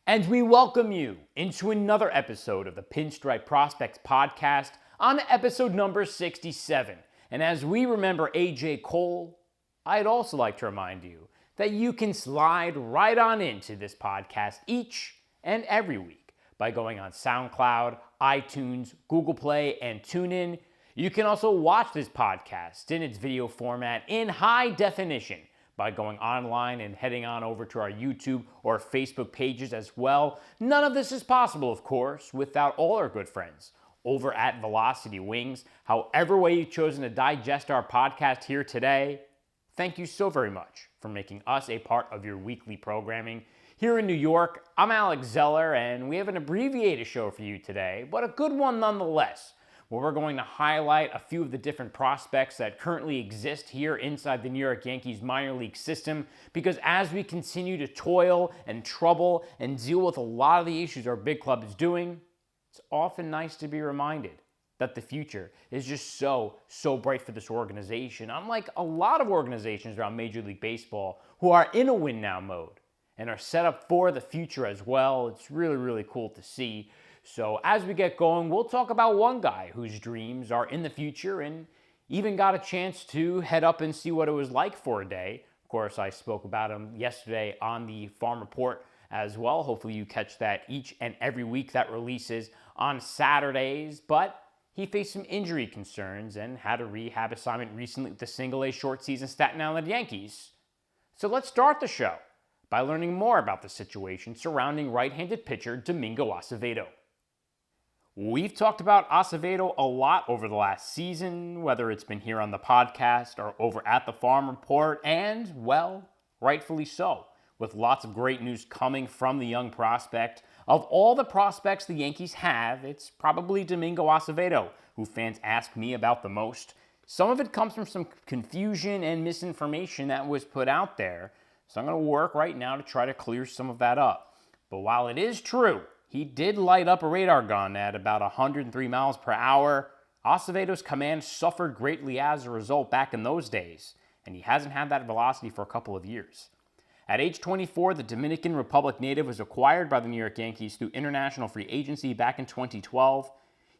And we welcome you into another episode of the Pinstriped Prospects Podcast on episode number 67. And as we remember AJ Cole, I'd also like to remind you that you can slide right on into this podcast each and every week by going on SoundCloud, iTunes, Google Play, and TuneIn. You can also watch this podcast in its video format in high definition by going online and heading on over to our YouTube or Facebook pages as well. None of this is possible, of course, without all our good friends over at Velocity Wings. However way you've chosen to digest our podcast here today, thank you so very much for making us a part of your weekly programming. Here in New York, I'm Alex Zeller, and we have an abbreviated show for you today, but a good one nonetheless, where we're going to highlight a few of the different prospects that currently exist here inside the New York Yankees minor league system, because as we continue to toil and trouble and deal with a lot of the issues our big club is doing, it's often nice to be reminded that the future is just so bright for this organization, unlike a lot of organizations around Major League Baseball who are in a win now mode and are set up for the future as well. It's really cool to see. So as we get going, we'll talk about one guy whose dreams are in the future and even got a chance to head up and see what it was like for a day. Of course, I spoke about him yesterday on the Farm Report as well. Hopefully you catch that each and every week. That releases on Saturdays, but he faced some injury concerns and had a rehab assignment recently with the single-A short season Staten Island Yankees. So let's start the show by learning more about the situation surrounding right-handed pitcher Domingo Acevedo. We've talked about Acevedo a lot over the last season, whether it's been here on the podcast or over at the Farm Report, and, well, rightfully so, with lots of great news coming from the young prospect. Of all the prospects the Yankees have, it's probably Domingo Acevedo who fans ask me about the most. Some of it comes from some confusion and misinformation that was put out there, so I'm going to work right now to try to clear some of that up. But while it is true he did light up a radar gun at about 103 miles per hour, Acevedo's command suffered greatly as a result back in those days, and he hasn't had that velocity for a couple of years. At age 24, the Dominican Republic native was acquired by the New York Yankees through international free agency back in 2012.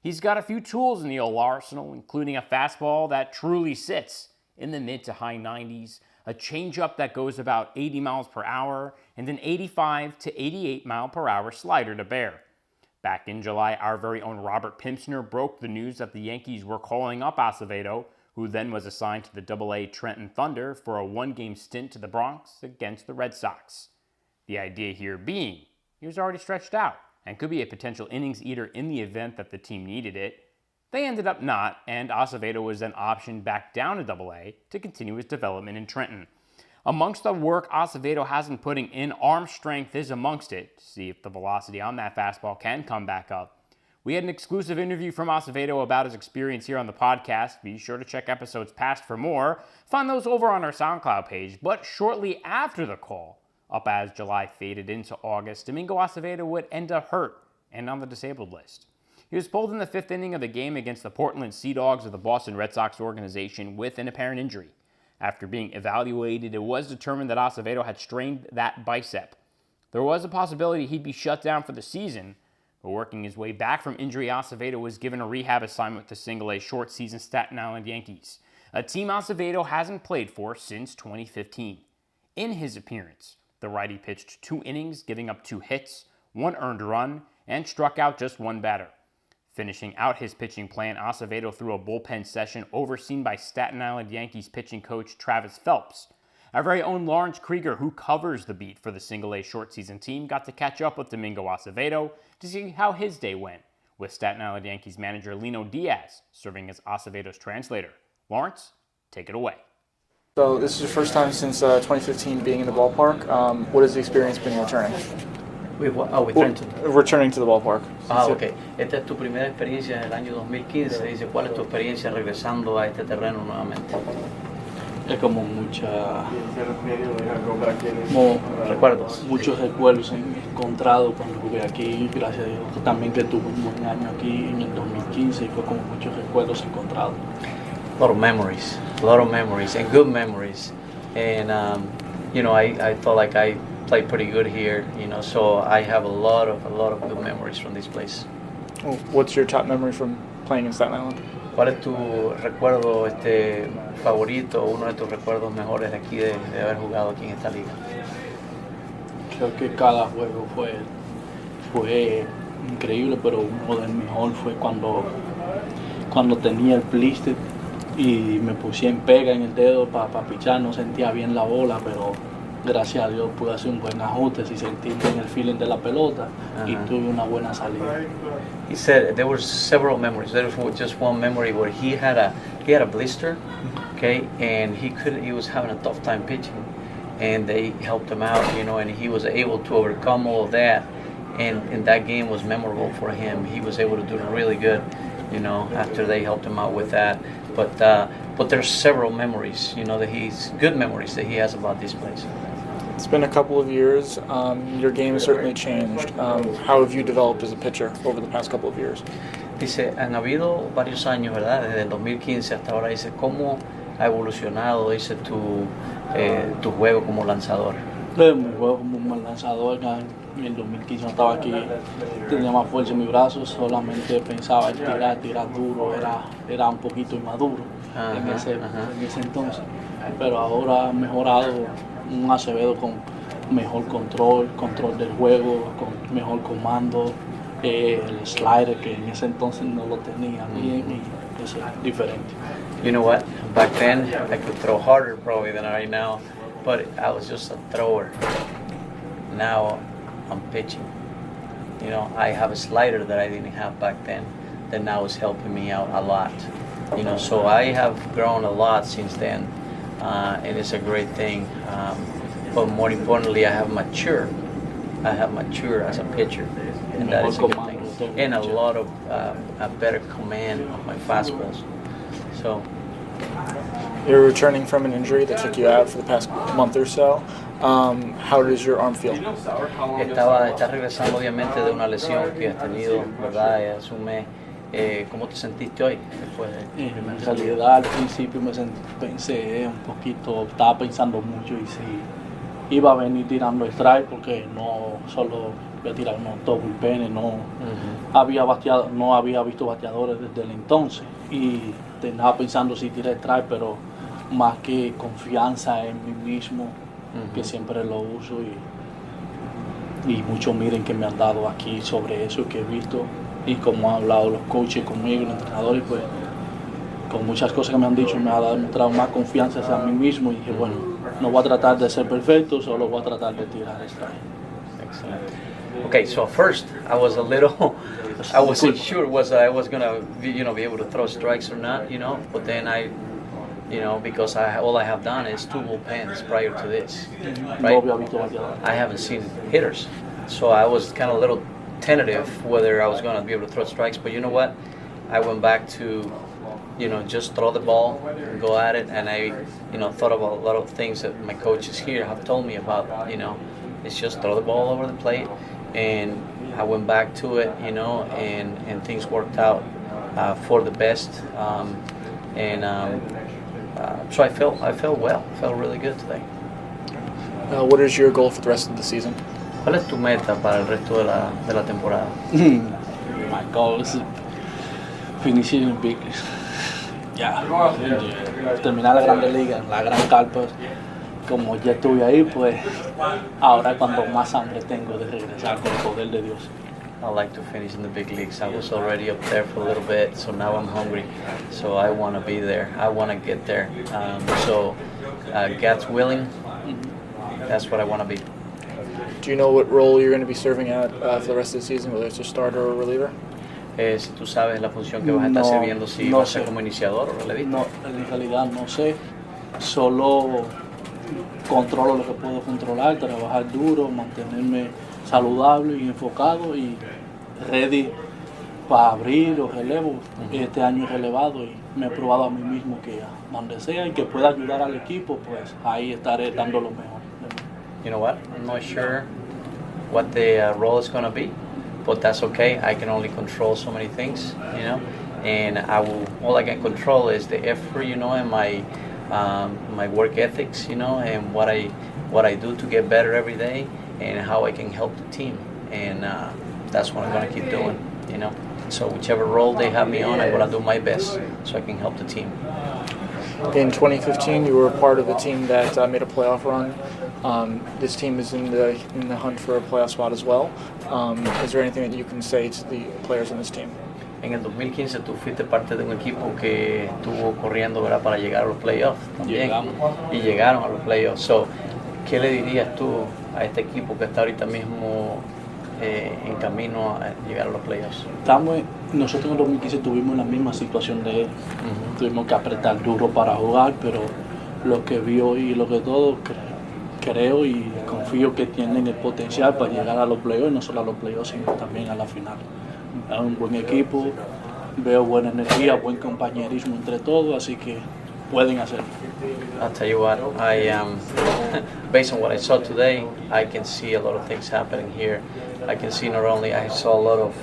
He's got a few tools in the old arsenal, including a fastball that truly sits in the mid to high 90s, a changeup that goes about 80 miles per hour, and an 85 to 88 mile per hour slider to bear. Back in July, our very own Robert Pimpsner broke the news that the Yankees were calling up Acevedo, who then was assigned to the AA Trenton Thunder for a one-game stint to the Bronx against the Red Sox. The idea here being he was already stretched out and could be a potential innings eater in the event that the team needed it. They ended up not, and Acevedo was then optioned back down to AA to continue his development in Trenton. Amongst the work Acevedo has been putting in, arm strength is amongst it, to see if the velocity on that fastball can come back up. We had an exclusive interview from Acevedo about his experience here on the podcast. Be sure to check episodes past for more. Find those over on our SoundCloud page. But shortly after the call, up as July faded into August, Domingo Acevedo would end up hurt and on the disabled list. He was pulled in the fifth inning of the game against the Portland Sea Dogs of the Boston Red Sox organization with an apparent injury. After being evaluated, it was determined that Acevedo had strained that bicep. There was a possibility he'd be shut down for the season, but working his way back from injury, Acevedo was given a rehab assignment with the single-A short season Staten Island Yankees, a team Acevedo hasn't played for since 2015. In his appearance, the righty pitched 2 innings, giving up 2 hits, 1 earned run, and struck out just 1 batter. Finishing out his pitching plan, Acevedo threw a bullpen session overseen by Staten Island Yankees pitching coach Travis Phelps. Our very own Lawrence Krieger, who covers the beat for the single-A short season team, got to catch up with Domingo Acevedo to see how his day went, with Staten Island Yankees manager Lino Diaz serving as Acevedo's translator. Lawrence, take it away. So this is your first time since 2015 being in the ballpark. What has the experience been returning? With Trenton. Returning to the ballpark. Ok. Esta es tu primera experiencia en el año 2015. Dice, ¿cuál es tu experiencia regresando a este terreno nuevamente? Es como recuerdos. Muchos recuerdos encontrados cuando jugué aquí, gracias a Dios. También que tuve un buen año aquí en el 2015 y fue como muchos recuerdos encontrados. A lot of memories and good memories. And, I felt like I played pretty good here, so I have a lot of good memories from this place. What's your top memory from playing in Staten Island? ¿Cuál es tu recuerdo favorito, uno de tus recuerdos mejores de aquí de haber jugado aquí en esta liga? Creo que cada juego fue increíble, pero uno del mejor fue cuando tenía el blister y me puse en pega en el dedo para pichar. No sentía bien la bola, pero gracias a Dios pude hacer un buen ajuste y sentir bien el feeling de la pelota y tuve una buena salida. He said there were several memories. There was just one memory where he had a blister, okay, and he was having a tough time pitching, and they helped him out, and he was able to overcome all of that, and that game was memorable for him. He was able to do really good, after they helped him out with that. But there's several memories, good memories that he has about this place. It's been a couple of years. Your game has certainly changed. How have you developed as a pitcher over the past couple of years? Dice, han habido varios años, ¿verdad? Desde el 2015 hasta ahora. Dice, ¿cómo ha evolucionado, dice, tu juego como lanzador? Mi juego como lanzador, en el 2015 no estaba aquí, tenía más fuerza en mis brazos, solamente pensaba en tirar duro, era un poquito inmaduro en ese entonces. Pero ahora ha mejorado, un Acevedo con mejor control del juego, con mejor comando, el slider que en ese entonces no lo tenía bien y eso es diferente. You know what? Back then I could throw harder probably than I now, but I was just a thrower. Now I'm pitching. I have a slider that I didn't have back then that now is helping me out a lot. So I have grown a lot since then. And it's a great thing, but more importantly, I have matured as a pitcher, and that is a good thing. And a lot of a better command of my fastballs. So you're returning from an injury that took you out for the past month or so. How does your arm feel? Está regresando obviamente de una lesión que has tenido, ¿verdad? Hace un mes. ¿Cómo te sentiste hoy después de En realidad al principio pensé un poquito, estaba pensando mucho y si iba a venir tirando strike porque no solo voy a tirar unos double penes, no había visto bateadores desde el entonces y estaba pensando si tirar strike, pero más que confianza en mí mismo, que siempre lo uso y mucho miren que me han dado aquí sobre eso que he visto. Y como han hablado los coaches conmigo, los entrenadores, pues con muchas cosas que me han dicho me ha demostrado más confianza hacia mí mismo y dije, bueno, no voy a tratar de ser perfecto, solo voy a tratar de tirar strike. Excellent. Okay, so at first I was a little, I wasn't sure I was gonna be able to throw strikes or not, but then I, because all I have done is 2 bullpens prior to this, right? I haven't seen hitters, so I was kind of a little tentative whether I was going to be able to throw strikes, but you know what? I went back to, just throw the ball and go at it, and I, thought about a lot of things that my coaches here have told me about, it's just throw the ball over the plate, and I went back to it, and things worked out for the best, so I felt well, felt really good today. What is your goal for the rest of the season? ¿Cuál es tu meta para el resto de la temporada? My goal is finishing big. Terminar la Grande Liga, la Gran Carpa. Como ya estuve ahí, pues ahora cuando más hambre tengo de regresar con el poder de Dios. I like to finish in the big leagues. I was already up there for a little bit, so now I'm hungry. So I want to be there. I want to get there. God's willing, that's what I want to be. Do you know what role you're going to be serving at for the rest of the season, whether it's a starter or a reliever? Si tú sabes la función que vas a estar sirviendo, si vas a ser como iniciador o relevista. No, en realidad no sé. Solo controlo lo que puedo controlar, trabajar duro, mantenerme saludable y enfocado y ready para abrir o relevo. Este año he relevado y me he probado a mí mismo que donde sea y que pueda ayudar al equipo, pues ahí estaré dando lo mejor. You know what? I'm not sure what the role is going to be, but that's okay. I can only control so many things, and all I can control is the effort, and my work ethics, and what I what I do to get better every day and how I can help the team. And that's what I'm going to keep doing, you know. So whichever role they have me on, I'm going to do my best so I can help the team. In 2015, you were a part of the team that made a playoff run. This team is in the hunt for a playoff spot as well. Is there anything that you can say to the players on this team? En el 2015 tú fuiste parte de un equipo que estuvo corriendo, ¿verdad?, para llegar a los playoffs también. Y llegaron a los playoffs. So, ¿qué le dirías tú a este equipo que está ahorita mismo en camino a llegar a los playoffs? Nosotros en el 2015 tuvimos la misma situación de él. Tuvimos que apretar duro para jugar, pero lo que vio y lo que todo, creo y confío que tienen el potencial para llegar a los playoffs, no solo a los playoffs, sino también a la final. Es un buen equipo, veo buena energía, buen compañerismo entre todos, así que pueden hacerlo. I'll tell you what, based on what I saw today, I can see a lot of things happening here. I can see I saw a lot of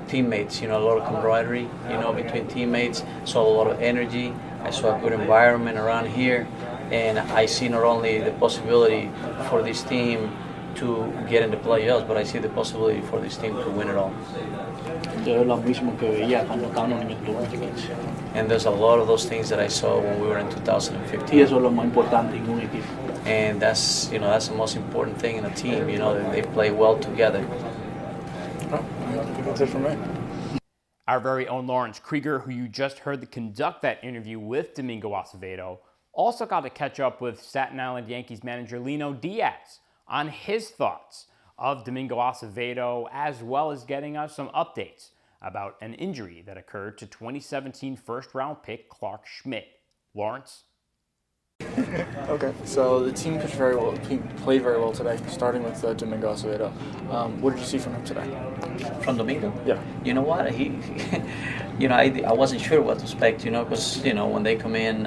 teammates, you know, a lot of camaraderie, you know, between teammates, saw a lot of energy. I saw a good environment around here, and I see not only the possibility for this team to get in the playoffs, but I see the possibility for this team to win it all. Yo es lo mismo que veía cuando estábamos en el 2015. And there's a lot of those things that I saw when we were in 2015. Y eso es lo más importante en un equipo. And that's the most important thing in a team, you know, that they play well together. I think that's it from me. Our very own Lawrence Krieger, who you just heard conduct that interview with Domingo Acevedo, also got to catch up with Staten Island Yankees manager Lino Diaz on his thoughts of Domingo Acevedo, as well as getting us some updates about an injury that occurred to 2017 first-round pick Clark Schmidt. Lawrence? Okay, so the team played very well today, starting with Domingo Acevedo. What did you see from him today? From Domingo? Yeah. You know what? He, you know, I wasn't sure what to expect, you know, because, you know, when they come in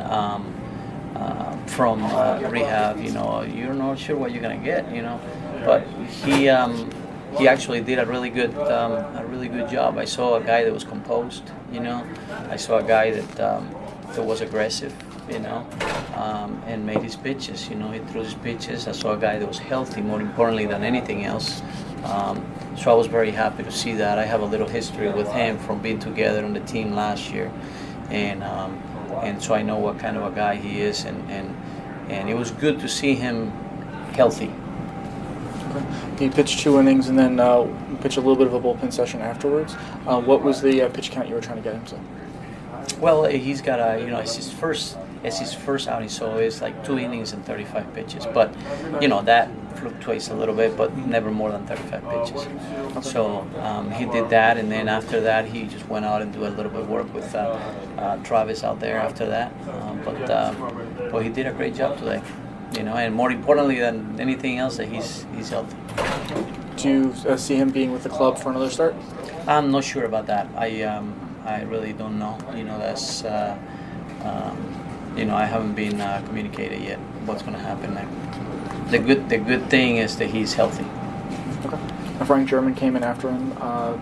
from rehab, you know, you're not sure what you're going to get, you know. But he actually did a really good job. I saw a guy that was composed, you know. I saw a guy that was aggressive, you know, and made his pitches. You know, he threw his pitches. I saw a guy that was healthy, more importantly than anything else. So I was very happy to see that. I have a little history with him from being together on the team last year, and so I know what kind of a guy he is, and it was good to see him healthy. He pitched 2 innings and then pitched a little bit of a bullpen session afterwards. What was the pitch count you were trying to get him to? Well, he's got it's his first outing, so it's like 2 innings and 35 pitches. But, you know, that fluctuates a little bit, but never more than 35 pitches. So he did that, and then after that, he just went out and do a little bit of work with Travis out there after that. But he did a great job today, you know, and more importantly than anything else, that he's healthy. Do you see him being with the club for another start? I'm not sure about that. I really don't know. You know, that's you know, I haven't been communicated yet what's going to happen next. The good thing is that he's healthy. Okay. Frank German came in after him.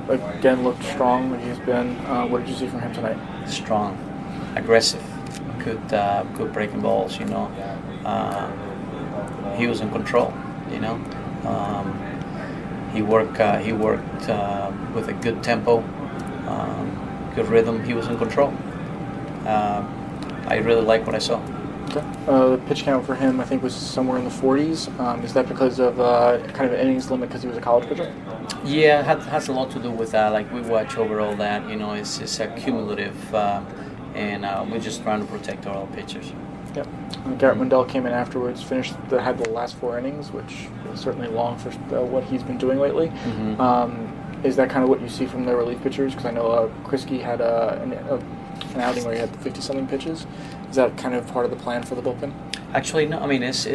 Again, looked strong when he's been. What did you see from him tonight? Strong, aggressive, good breaking balls. You know, he was in control. You know, he worked with a good tempo, good rhythm. He was in control. I really like what I saw. Okay. The pitch count for him, I think, was somewhere in the 40s. Is that because of kind of an innings limit because he was a college pitcher? Yeah, it has a lot to do with that. Like, we watch over all that. You know, it's a cumulative, and we're just trying to protect all our pitchers. Yep. Garrett Mundell came in afterwards, had the last 4 innings, which is certainly long for what he's been doing lately. Mm-hmm. Is that kind of what you see from their relief pitchers? Because I know Krieger had an outing where he had 50-something pitches. Is that kind of part of the plan for the bullpen? Actually, no. I mean, it's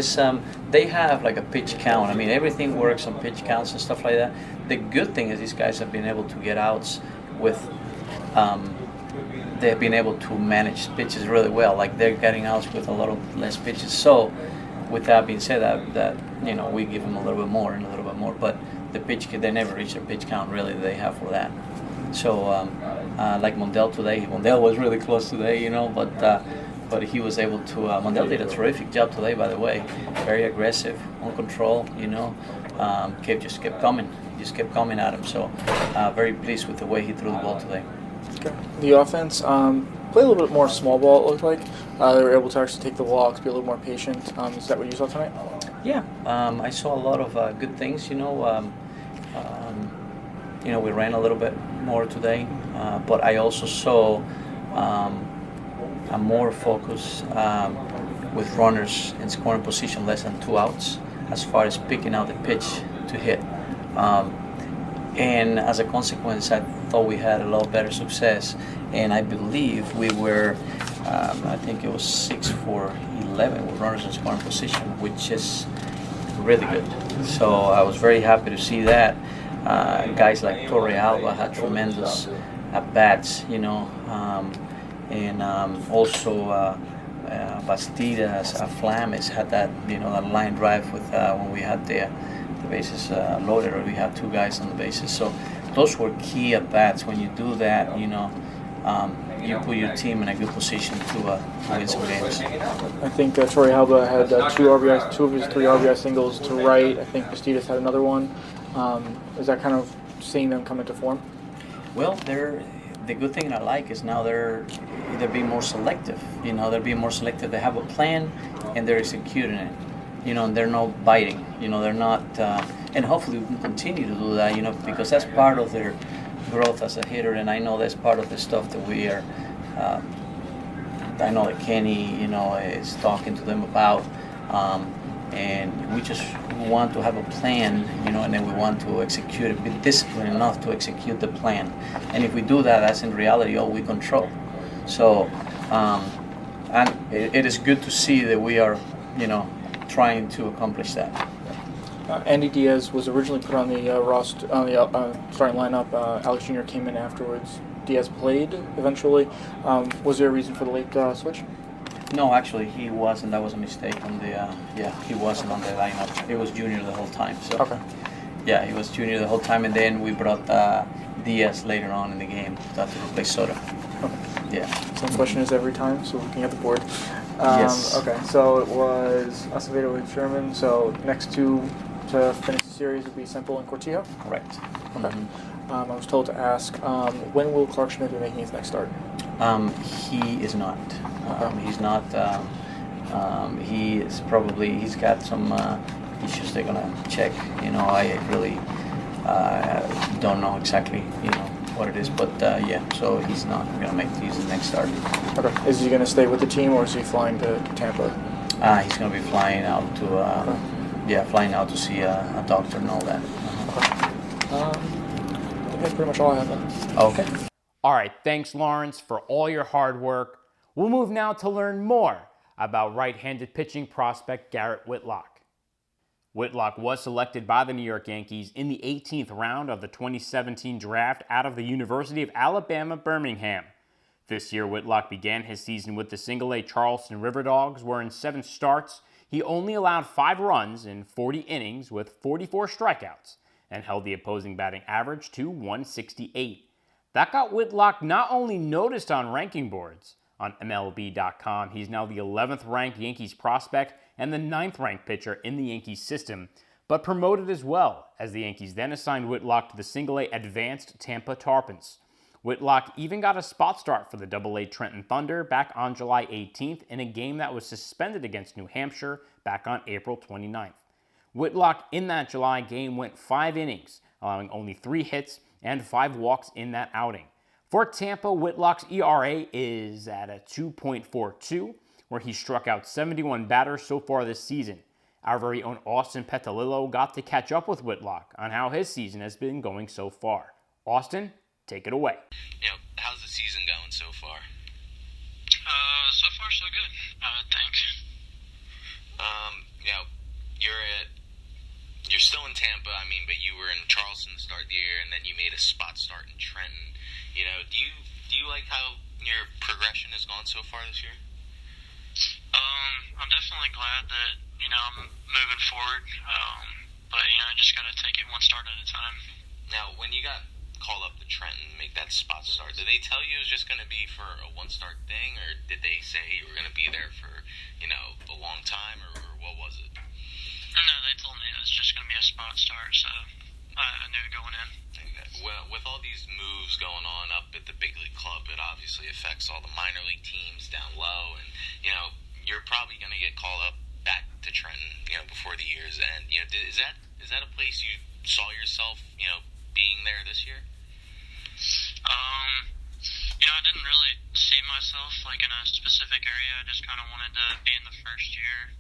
they have like a pitch count. I mean, everything works on pitch counts and stuff like that. The good thing is these guys have been able to get outs with. They've been able to manage pitches really well. Like, they're getting outs with a lot of less pitches. So, with that being said, that you know, we give them a little bit more and a little bit more. But the pitch, they never reach a pitch count really that they have for that. So, like Mundell today, Mundell was really close today, you know. But but he was able to. Mondale did a terrific job today, by the way. Very aggressive, on control. Just kept coming. He just kept coming at him. So very pleased with the way he threw the ball today. Okay. The offense played a little bit more small ball. It looked like they were able to actually take the walks, be a little more patient. Is that what you saw tonight? Yeah, I saw a lot of good things. We ran a little bit more today, but I also saw a more focus with runners in scoring position, less than 2 outs, as far as picking out the pitch to hit. And as a consequence, I thought we had a lot better success. And I believe we were, I think it was 6 for 11 with runners in scoring position, which is really good. So I was very happy to see that. Guys like Torrealba had tremendous at-bats, and also Bastidas, Flames had that, that line drive with when we had the bases loaded, or we had 2 guys on the bases. So those were key at-bats. When you do that, you put your team in a good position to win some games. I think Torrealba had 2 RBI, 2 of his 3 RBI singles to right. I think Bastidas had another one. Is that kind of seeing them come into form? Well, the good thing I like is now they're being more selective. They're being more selective. They have a plan and they're executing it. And they're not biting. They're not, and hopefully we can continue to do that. Because that's part of their growth as a hitter, and I know that's part of the stuff that we are. I know that Kenny, is talking to them about, and we just want to have a plan, and then we want to execute it, be disciplined enough to execute the plan. And if we do that, that's in reality all we control. So, and it is good to see that we are, trying to accomplish that. Andy Diaz was originally put on the roster, on the starting lineup. Alex Jr. came in afterwards. Diaz played eventually. Was there a reason for the late switch? No, actually, he wasn't. That was a mistake on the. He wasn't on the lineup. It was Junior the whole time. So. Okay. Yeah, he was Junior the whole time, and then we brought Diaz later on in the game to replace Soto. Okay. Yeah. Same question as every time. So looking at the board. Yes. Okay. So it was Acevedo and Sherman. So next 2 to finish the series would be Semple and Cortijo? Correct. Okay. I was told to ask, when will Clark Schmidt be making his next start? He is not. He's not. He is probably. He's got some issues they're gonna check. I really don't know exactly. What it is, but so he's not gonna make his next start. Okay. Is he gonna stay with the team, or is he flying to Tampa? He's gonna be flying out to. Flying out to see a doctor and all that. I think that's pretty much all I have then. Okay. All right, thanks, Lawrence, for all your hard work. We'll move now to learn more about right-handed pitching prospect Garrett Whitlock. Whitlock was selected by the New York Yankees in the 18th round of the 2017 draft out of the University of Alabama, Birmingham. This year, Whitlock began his season with the Single-A Charleston River Dogs, where in 7 starts, he only allowed 5 runs in 40 innings with 44 strikeouts and held the opposing batting average to 168. That got Whitlock not only noticed on ranking boards. On MLB.com, he's now the 11th ranked Yankees prospect and the 9th ranked pitcher in the Yankees system, but promoted as well, as the Yankees then assigned Whitlock to the Single-A Advanced Tampa Tarpons. Whitlock even got a spot start for the Double-A Trenton Thunder back on July 18th in a game that was suspended against New Hampshire back on April 29th. Whitlock in that July game went 5 innings, allowing only 3 hits and 5 walks in that outing. For Tampa, Whitlock's ERA is at a 2.42, where he struck out 71 batters so far this season. Our very own Austin Petolillo got to catch up with Whitlock on how his season has been going so far. Austin, take it away. How's the season going so far? So far so good. Thanks. You're still in Tampa. But you were in Charleston to start the year, and then you made a spot start in Trenton. Do you like how your progression has gone so far this year? I'm definitely glad that I'm moving forward. But I just gotta take it one start at a time. Now, when you got called up to Trenton, make that spot start. Did they tell you it was just going to be for a one-start thing, or did they say you were going to be there for, a long time, or what was it? No, they told me it was just going to be a spot start, so I knew going in. Okay. Well, with all these moves going on up at the big league club, it obviously affects all the minor league teams down low, and, you're probably going to get called up back to Trenton, before the year's end. Is that a place you saw yourself, being there this year? I didn't really see myself like in a specific area. I just kind of wanted to be in the first year,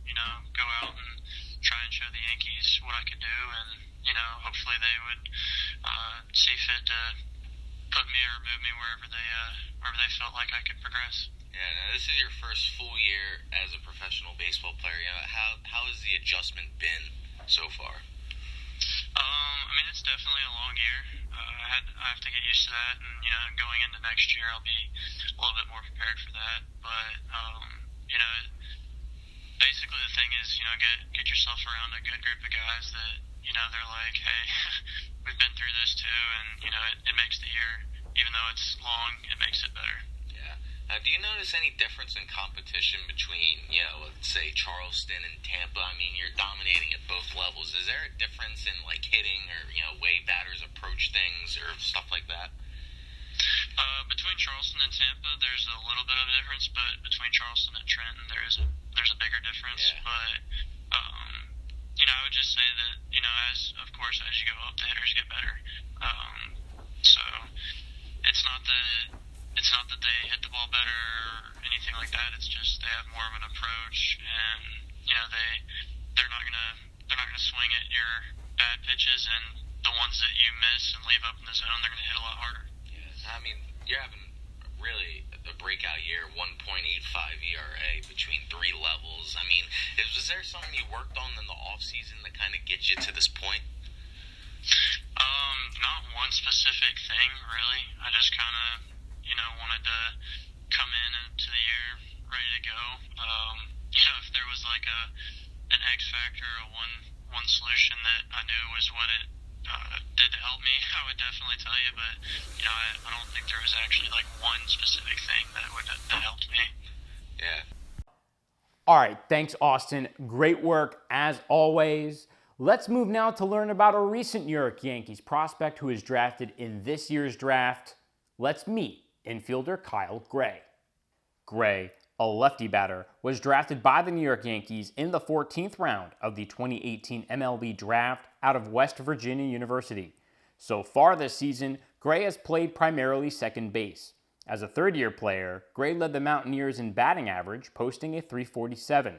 go out and try and show the Yankees what I could do, and hopefully they would see fit to put me or move me wherever they felt like I could progress. Yeah, now this is your first full year as a professional baseball player. How has the adjustment been so far? It's definitely a long year. I have to get used to that, and going into next year, I'll be a little bit more prepared for that. But basically the thing is, get yourself around a good group of guys that they're like, hey, we've been through this too, and it makes the year, even though it's long, it makes it better. Do you notice any difference in competition between, let's say Charleston and Tampa? I mean, you're dominating at both levels. Is there a difference in, hitting or, way batters approach things or stuff like that? Between Charleston and Tampa, there's a little bit of a difference, but between Charleston and Trenton, there's a bigger difference. Yeah. But, I would just say that, as you go up, the hitters get better. So it's not that they hit the ball better or anything like that. It's just they have more of an approach, and they're not gonna swing at your bad pitches, and the ones that you miss and leave up in the zone, they're gonna hit a lot harder. Yeah, I mean, you're having really a breakout year, 1.85 ERA between three levels. I mean, was there something you worked on in the off season that kind of gets you to this point? Not one specific thing, really. I just kind of wanted to come into the year ready to go. If there was like an X factor or one solution that I knew was what it did to help me, I would definitely tell you. But I don't think there was actually like one specific thing that helped me. Yeah. All right, thanks, Austin. Great work as always. Let's move now to learn about a recent New York Yankees prospect who was drafted in this year's draft. Let's meet infielder Kyle Gray. Gray, a lefty batter, was drafted by the New York Yankees in the 14th round of the 2018 MLB draft out of West Virginia University. So far this season, Gray has played primarily second base. As a third-year player, Gray led the Mountaineers in batting average, posting a .347.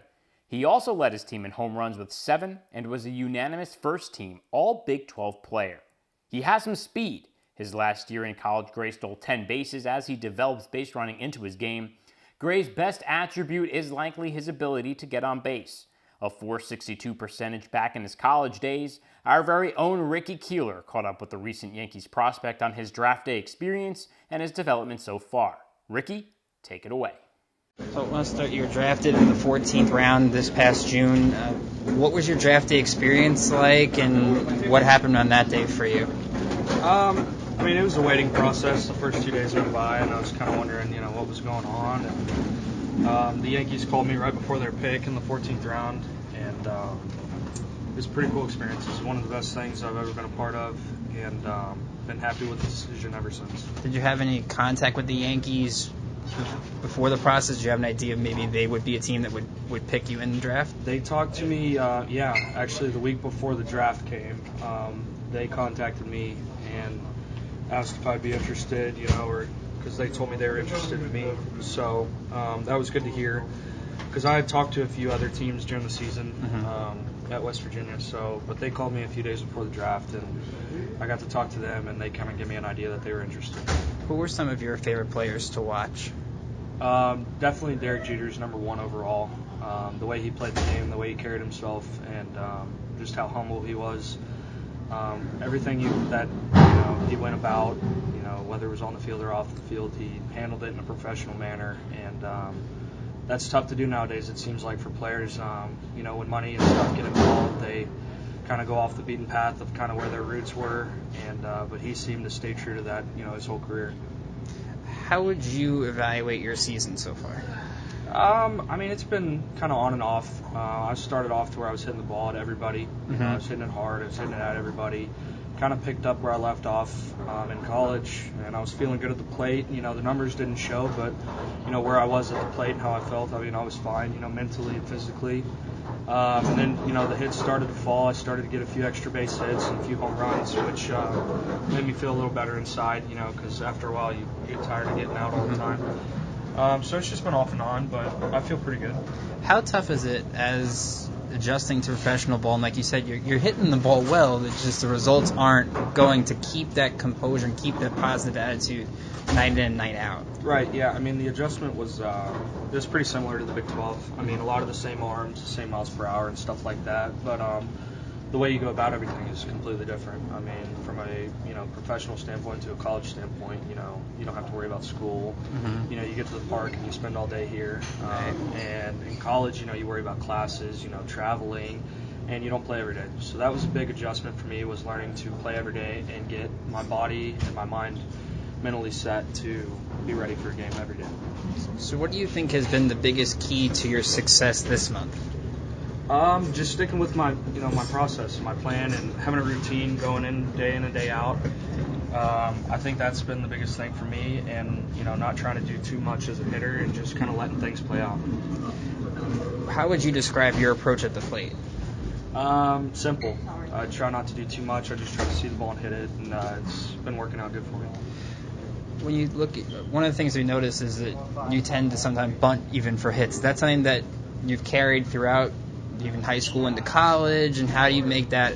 He also led his team in home runs with 7 and was a unanimous first-team All-Big 12 player. He has some speed. His last year in college, Gray stole 10 bases as he develops base running into his game. Gray's best attribute is likely his ability to get on base. A .462 percentage back in his college days, our very own Ricky Keeler caught up with the recent Yankees prospect on his draft day experience and his development so far. Ricky, take it away. So let's start. You were drafted in the 14th round this past June. What was your draft day experience like, and what happened on that day for you? It was a waiting process. The first 2 days went by, and I was kind of wondering, what was going on. And the Yankees called me right before their pick in the 14th round, and it was a pretty cool experience. It was one of the best things I've ever been a part of, and been happy with the decision ever since. Did you have any contact with the Yankees before the process? Did you have an idea of maybe they would be a team that would pick you in the draft? They talked to me, actually the week before the draft came. They contacted me and asked if I'd be interested, because they told me they were interested in me. So that was good to hear, because I had talked to a few other teams during the season at West Virginia. But they called me a few days before the draft, and I got to talk to them, and they kind of gave me an idea that they were interested. Who were some of your favorite players to watch? Definitely Derek Jeter's number one overall. The way he played the game, the way he carried himself, and just how humble he was. Everything that he went about, whether it was on the field or off the field, he handled it in a professional manner, and that's tough to do nowadays. It seems like for players, when money and stuff get involved, they kind of go off the beaten path of kind of where their roots were, and but he seemed to stay true to that, his whole career. How would you evaluate your season so far? I mean, it's been kind of on and off. I started off to where I was hitting the ball at everybody. I was hitting it hard. I was hitting it at everybody. Kind of picked up where I left off in college, and I was feeling good at the plate. The numbers didn't show, but where I was at the plate and how I felt, I mean, I was fine. Mentally and physically. And then the hits started to fall. I started to get a few extra base hits and a few home runs, which made me feel a little better inside. Because after a while you get tired of getting out all the time. So it's just been off and on, but I feel pretty good. How tough is it as adjusting to professional ball? And like you said, you're hitting the ball well. It's just the results aren't going to keep that composure and keep that positive attitude night in, night out. Right, yeah. I mean, the adjustment was pretty similar to the Big 12. I mean, a lot of the same arms, the same miles per hour and stuff like that. But the way you go about everything is completely different. I mean, from a professional standpoint to a college standpoint, you don't have to worry about school. You get to the park and you spend all day here. And in college, you worry about classes, traveling, and you don't play every day. So that was a big adjustment for me, was learning to play every day and get my body and my mind mentally set to be ready for a game every day. So what do you think has been the biggest key to your success this month? Just sticking with my process, my plan, and having a routine going in and day out. I think that's been the biggest thing for me, and not trying to do too much as a hitter and just kind of letting things play out. How would you describe your approach at the plate? Simple. I try not to do too much. I just try to see the ball and hit it, and it's been working out good for me. When you look at, one of the things we notice is that you tend to sometimes bunt even for hits. That's something that you've carried throughout even high school into college, and how do you make that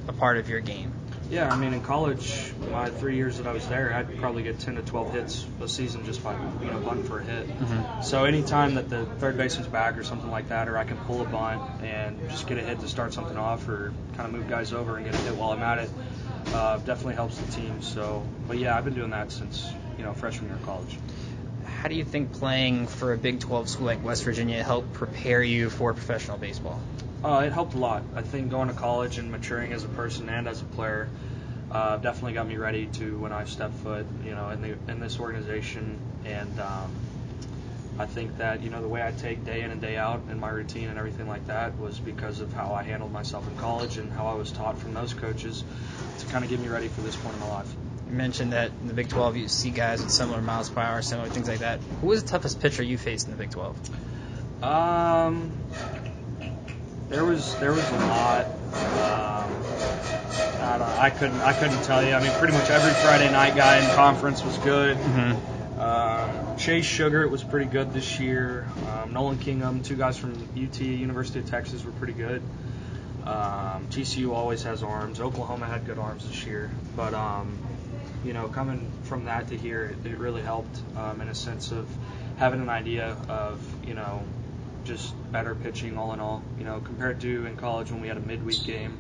a part of your game? Yeah, I mean, in college, my 3 years that I was there, I'd probably get 10 to 12 hits a season just by bunting for a hit. So anytime that the third baseman's back or something like that, or I can pull a bunt and just get a hit to start something off, or kind of move guys over and get a hit while I'm at it, definitely helps the team. So, but yeah, I've been doing that since freshman year of college. How do you think playing for a Big 12 school like West Virginia helped prepare you for professional baseball? It helped a lot. I think going to college and maturing as a person and as a player definitely got me ready to when I stepped foot, in this organization. And I think that the way I take day in and day out in my routine and everything like that was because of how I handled myself in college and how I was taught from those coaches to kind of get me ready for this point in my life. You mentioned that in the Big 12 you see guys with similar miles per hour, similar things like that. Who was the toughest pitcher you faced in the Big 12? There was a lot. I couldn't tell you. I mean, pretty much every Friday night guy in conference was good. Chase Sugar was pretty good this year. Nolan Kingham, two guys from UT, University of Texas, were pretty good. TCU always has arms. Oklahoma had good arms this year, but coming from that to here, it really helped in a sense of having an idea of just better pitching all in all. Compared to in college when we had a midweek game,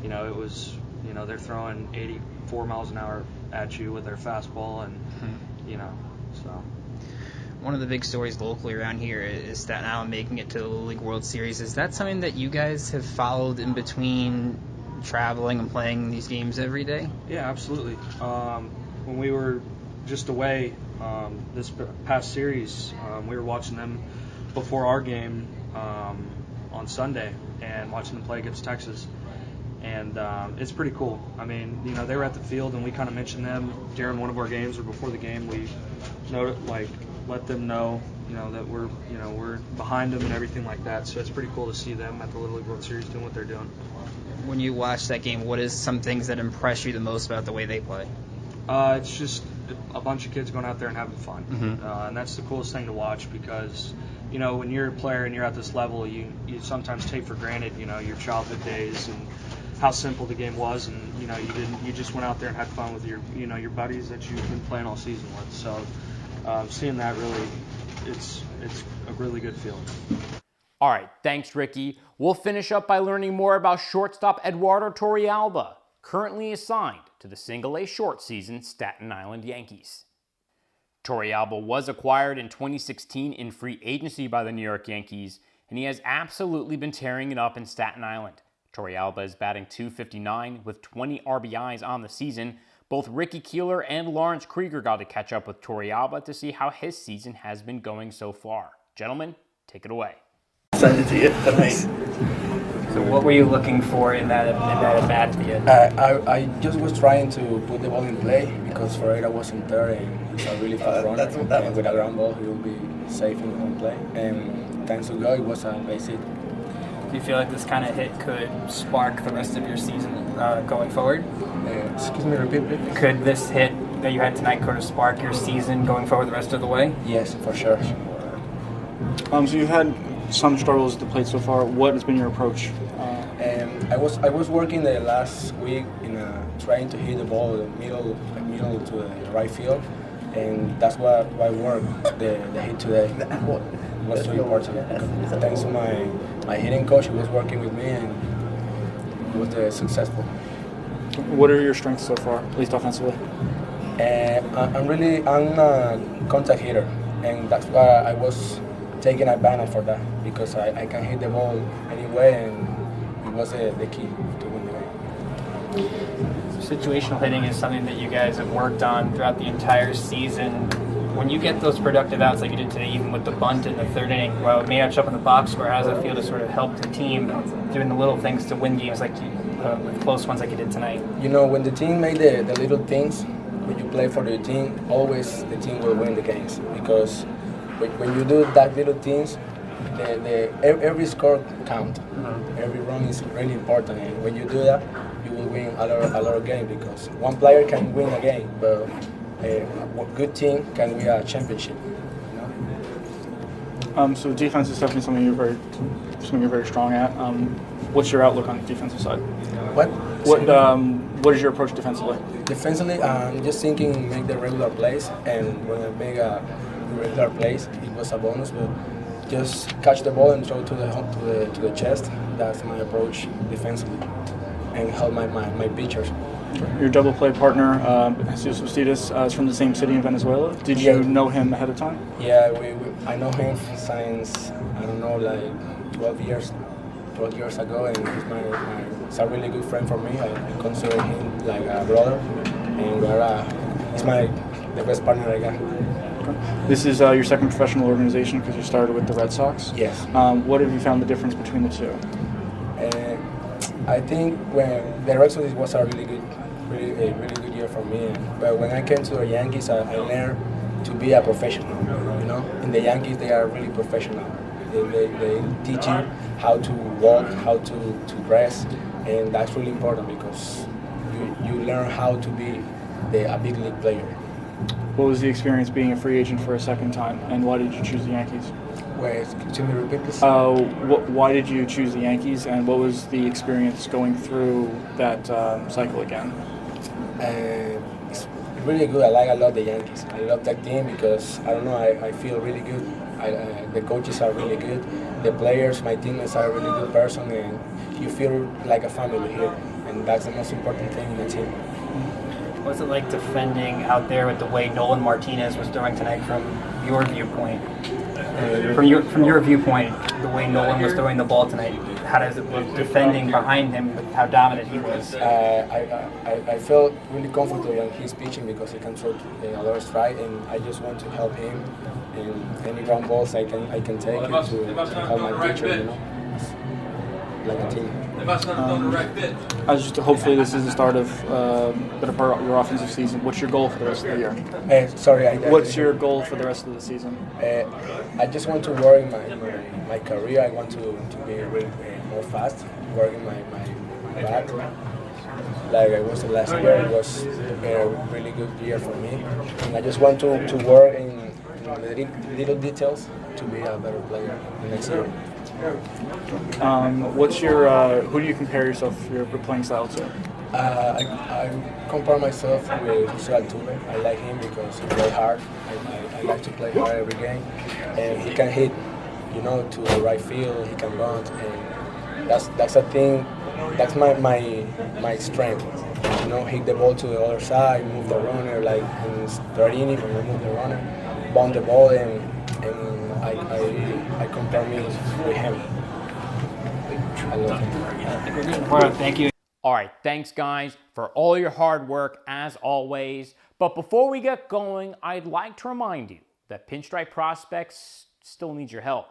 it was they're throwing 84 miles an hour at you with their fastball, and so. One of the big stories locally around here is Staten Island making it to the Little League World Series. Is that something that you guys have followed in between traveling and playing these games every day? Yeah, absolutely. When we were just away this past series, we were watching them before our game on Sunday and watching them play against Texas. And it's pretty cool. I mean, they were at the field, and we kind of mentioned them during one of our games or before the game. We let them know, that we're behind them and everything like that. So it's pretty cool to see them at the Little League World Series doing what they're doing. When you watch that game, what is some things that impress you the most about the way they play? It's just a bunch of kids going out there and having fun. And that's the coolest thing to watch because, when you're a player and you're at this level, you sometimes take for granted, your childhood days and how simple the game was, and you just went out there and had fun with your buddies that you've been playing all season with. So seeing that really, it's a really good feeling. All right, thanks, Ricky. We'll finish up by learning more about shortstop Eduardo Torrealba, currently assigned to the Single-A short season Staten Island Yankees. Torrealba was acquired in 2016 in free agency by the New York Yankees, and he has absolutely been tearing it up in Staten Island, Torrealba is batting .259 with 20 RBIs on the season. Both Ricky Keeler and Lawrence Krieger got to catch up with Torrealba to see how his season has been going so far. Gentlemen, take it away. So what were you looking for in that at-bat at the end? I just was trying to put the ball in play because Ferreira wasn't there and it's a really fast runner. And with a ground ball, he will be safe in play. And thanks to God, it was a base hit. Do you feel like this kind of hit could spark the rest of your season going forward? Excuse me, repeat please. Could this hit that you had tonight could spark your season going forward the rest of the way? Yes, for sure. So you've had some struggles at the plate so far. What has been your approach? I was working the last week in trying to hit the ball middle to the right field, and that's what I worked the hit today. Was so important. Thanks to my hitting coach, he was working with me, and it was successful. What are your strengths so far, at least offensively? I'm a contact hitter, and that's why I was taking advantage for that because I can hit the ball anyway, and it was the key to win the game. Situational hitting is something that you guys have worked on throughout the entire season. When you get those productive outs like you did today, even with the bunt in the third inning, while it may not show up in the box score, how does it feel to sort of help the team doing the little things to win games like with close ones like you did tonight? You know, when the team made the little things, when you play for the team, always the team will win the games because when you do that little things, every score count. Every run is really important, and when you do that, you will win a lot of games because one player can win a game, but a good team can win a championship. You know? So defense is definitely something you're very strong at. What's your outlook on the defensive side? What is your approach defensively? Defensively, I'm just thinking make the regular plays, and when I make a regular plays, it was a bonus, but just catch the ball and throw to the chest. That's my approach defensively, and help my pitchers. Your double play partner, Jesus Bastidas, is from the same city in Venezuela. Did you know him ahead of time? Yeah, I know him since, I don't know, like 12 years ago, and he's a really good friend for me. I consider him like a brother, and he's the best partner I got. This is your second professional organization because you started with the Red Sox. Yes. What have you found the difference between the two? I think when the Red Sox was a really good year for me. But when I came to the Yankees, I learned to be a professional. You know, in the Yankees they are really professional. They teach you how to walk, how to dress, and that's really important because you learn how to be a big league player. What was the experience being a free agent for a second time, and why did you choose the Yankees? Wait, can you repeat this? Why did you choose the Yankees, and what was the experience going through that cycle again? It's really good. I like a lot the Yankees. I love that team because, I don't know, I feel really good. The coaches are really good. The players, my teammates are a really good person, and you feel like a family here, and that's the most important thing in the team. What's it like defending out there with the way Nolan Martinez was throwing tonight from your viewpoint? From your viewpoint, the way Nolan was throwing the ball tonight, how does it look defending behind him with how dominant he was? I felt really comfortable in his pitching because he can throw a lot of strike, and I just want to help him. And any ground balls I can take it to help my pitcher, you know, like a team. Hopefully this is the start of better part of your offensive season. What's your goal for the rest of the year? What's your goal for the rest of the season? I just want to work in my career. I want to be really, more fast, working my bat. Like I was the last year, it was a really good year for me. And I just want to work in the little details to be a better player the next year. What's your who do you compare yourself your playing style to? I compare myself with Jose Altuve. I like him because he plays hard. I like to play hard every game, and he can hit, you know, to the right field. He can bunt, and that's a thing. That's my strength. You know, hit the ball to the other side, move the runner. Like in third inning, when we move the runner, bunt the ball, and I compare me with him. I love him. Well, thank you. All right, thanks guys for all your hard work as always. But before we get going, I'd like to remind you that Pinstripe Prospects still needs your help.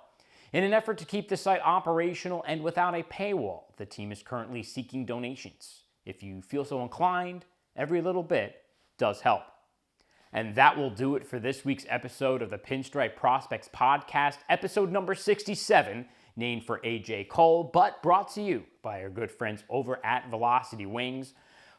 In an effort to keep the site operational and without a paywall, the team is currently seeking donations. If you feel so inclined, every little bit does help. And that will do it for this week's episode of the Pinstripe Prospects Podcast, episode number 67, named for AJ Cole, but brought to you by our good friends over at Velocity Wings.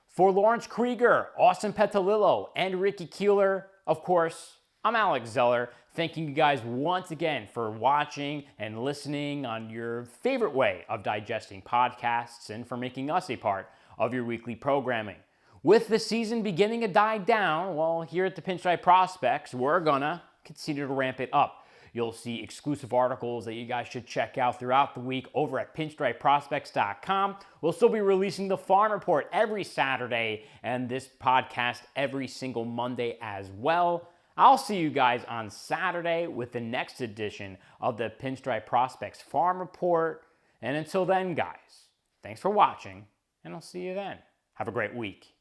For Lawrence Krieger, Austin Petolillo, and Ricky Keeler, of course, I'm Alex Zeller, thanking you guys once again for watching and listening on your favorite way of digesting podcasts and for making us a part of your weekly programming. With the season beginning to die down, well, here at the Pinstripe Prospects, we're gonna continue to ramp it up. You'll see exclusive articles that you guys should check out throughout the week over at pinstripeprospects.com. We'll still be releasing the Farm Report every Saturday and this podcast every single Monday as well. I'll see you guys on Saturday with the next edition of the Pinstripe Prospects Farm Report. And until then, guys, thanks for watching, and I'll see you then. Have a great week.